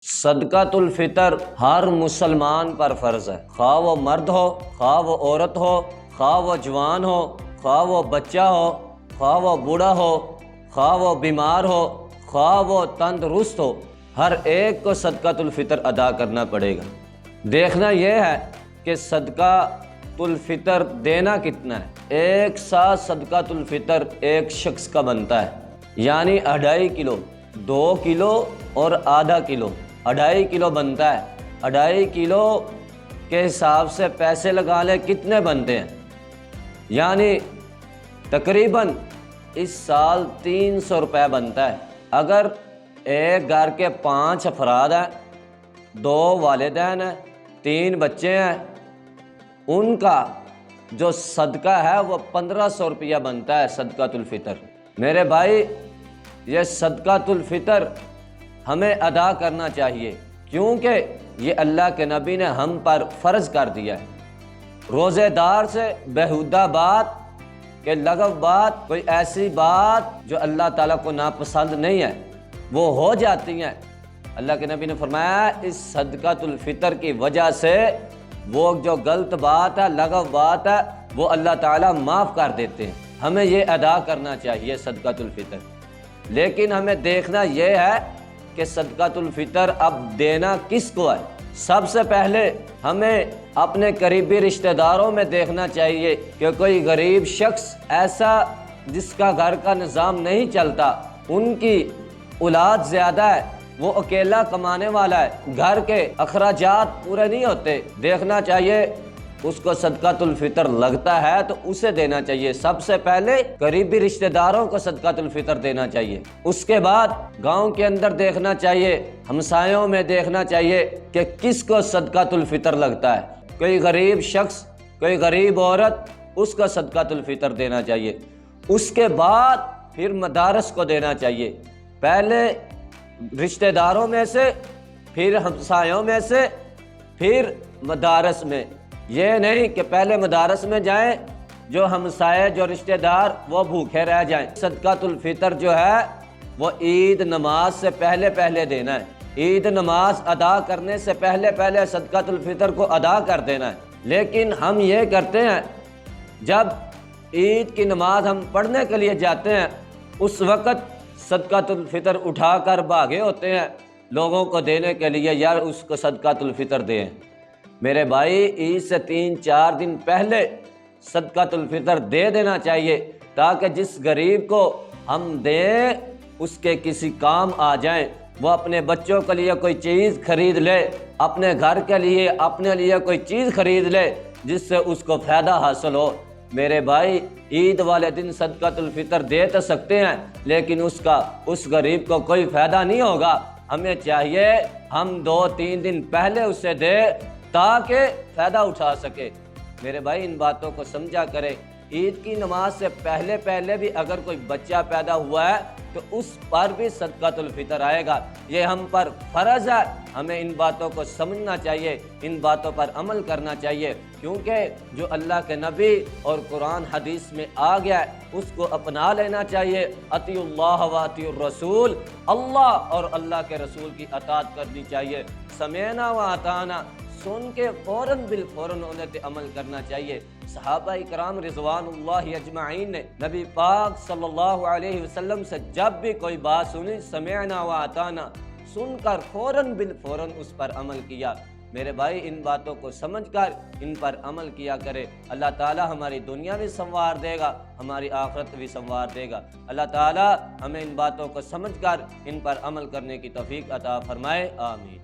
صدقۃ الفطر ہر مسلمان پر فرض ہے، خواہ وہ مرد ہو، خواہ وہ عورت ہو، خواہ وہ جوان ہو، خواہ وہ بچہ ہو، خواہ وہ بوڑھا ہو، خواہ وہ بیمار ہو، خواہ وہ تندرست ہو، ہر ایک کو صدقۃ الفطر ادا کرنا پڑے گا۔ دیکھنا یہ ہے کہ صدقۃ الفطر دینا کتنا ہے۔ ایک ساتھ صدقۃ الفطر ایک شخص کا بنتا ہے، یعنی 2.5 کلو، 2 کلو اور آدھا کلو، 2.5 کلو بنتا ہے۔ 2.5 کلو کے حساب سے پیسے لگا لیں کتنے بنتے ہیں، یعنی تقریباً اس سال 300 روپے بنتا ہے۔ اگر ایک گھر کے 5 افراد ہیں، 2 والدین ہیں، 3 بچے ہیں، ان کا جو صدقہ ہے وہ 1500 روپیہ بنتا ہے صدقۃ الفطر۔ میرے بھائی، یہ صدقۃ الفطر ہمیں ادا کرنا چاہیے، کیونکہ یہ اللہ کے نبی نے ہم پر فرض کر دیا ہے۔ روزے دار سے بیہودہ بات کہ لغو بات، کوئی ایسی بات جو اللہ تعالیٰ کو ناپسند نہیں ہے، وہ ہو جاتی ہیں۔ اللہ کے نبی نے فرمایا اس صدقۃ الفطر کی وجہ سے وہ جو غلط بات ہے، لغو بات ہے، وہ اللہ تعالیٰ معاف کر دیتے ہیں۔ ہمیں یہ ادا کرنا چاہیے صدقۃ الفطر، لیکن ہمیں دیکھنا یہ ہے کہ صدقۃ الفطر اب دینا کس کو ہے۔ سب سے پہلے ہمیں اپنے قریبی رشتہ داروں میں دیکھنا چاہیے کہ کوئی غریب شخص ایسا جس کا گھر کا نظام نہیں چلتا، ان کی اولاد زیادہ ہے، وہ اکیلا کمانے والا ہے، گھر کے اخراجات پورے نہیں ہوتے، دیکھنا چاہیے اس کو صدقۃ الفطر لگتا ہے تو اسے دینا چاہیے۔ سب سے پہلے قریبی رشتہ داروں کو صدقۃ الفطر دینا چاہیے، اس کے بعد گاؤں کے اندر دیکھنا چاہیے، ہمسایوں میں دیکھنا چاہیے کہ کس کو صدقۃ الفطر لگتا ہے۔ کوئی غریب شخص، کوئی غریب عورت، اس کو صدقۃ الفطر دینا چاہیے۔ اس کے بعد پھر مدارس کو دینا چاہیے، پہلے رشتہ داروں میں سے، پھر ہمسایوں میں سے، پھر مدارس میں۔ یہ نہیں کہ پہلے مدارس میں جائیں، جو ہمسائے، جو رشتہ دار وہ بھوکے رہ جائیں۔ صدقۃ الفطر جو ہے وہ عید نماز سے پہلے دینا ہے۔ عید نماز ادا کرنے سے پہلے صدقۃ الفطر کو ادا کر دینا ہے۔ لیکن ہم یہ کرتے ہیں، جب عید کی نماز ہم پڑھنے کے لیے جاتے ہیں، اس وقت صدقۃ الفطر اٹھا کر بھاگے ہوتے ہیں لوگوں کو دینے کے لیے، یار اس کو صدقۃ الفطر دیں۔ میرے بھائی، عید سے 3-4 دن پہلے صدقۃ الفطر دے دینا چاہیے، تاکہ جس غریب کو ہم دیں اس کے کسی کام آ جائیں، وہ اپنے بچوں کے لیے کوئی چیز خرید لے، اپنے گھر کے لیے، اپنے لیے کوئی چیز خرید لے جس سے اس کو فائدہ حاصل ہو۔ میرے بھائی، عید والے دن صدقۃ الفطر دے تو سکتے ہیں، لیکن اس غریب کو کوئی فائدہ نہیں ہوگا۔ ہمیں چاہیے ہم 2-3 دن پہلے اسے دیں تاکہ فائدہ اٹھا سکے۔ میرے بھائی، ان باتوں کو سمجھا کرے۔ عید کی نماز سے پہلے بھی اگر کوئی بچہ پیدا ہوا ہے تو اس پر بھی صدقۃ الفطر آئے گا۔ یہ ہم پر فرض ہے، ہمیں ان باتوں کو سمجھنا چاہیے، ان باتوں پر عمل کرنا چاہیے، کیونکہ جو اللہ کے نبی اور قرآن حدیث میں آ گیا ہے اس کو اپنا لینا چاہیے۔ اطیعوا اللہ و اطیعوا الرسول، اللہ اور اللہ کے رسول کی اطاعت کرنی چاہیے۔ سمعنا و اطعنا، سن کے فوراً بالفوراً انہیں پہ عمل کرنا چاہیے۔ صحابہ کرام رضوان اللہ اجمعین نے نبی پاک صلی اللہ علیہ وسلم سے جب بھی کوئی بات سنی، سمعنا و اطعنا، سن کر فوراً بالفوراً اس پر عمل کیا۔ میرے بھائی، ان باتوں کو سمجھ کر ان پر عمل کیا کرے۔ اللہ تعالی ہماری دنیا بھی سنوار دے گا، ہماری آخرت بھی سنوار دے گا۔ اللہ تعالی ہمیں ان باتوں کو سمجھ کر ان پر عمل کرنے کی توفیق عطا فرمائے، آمین۔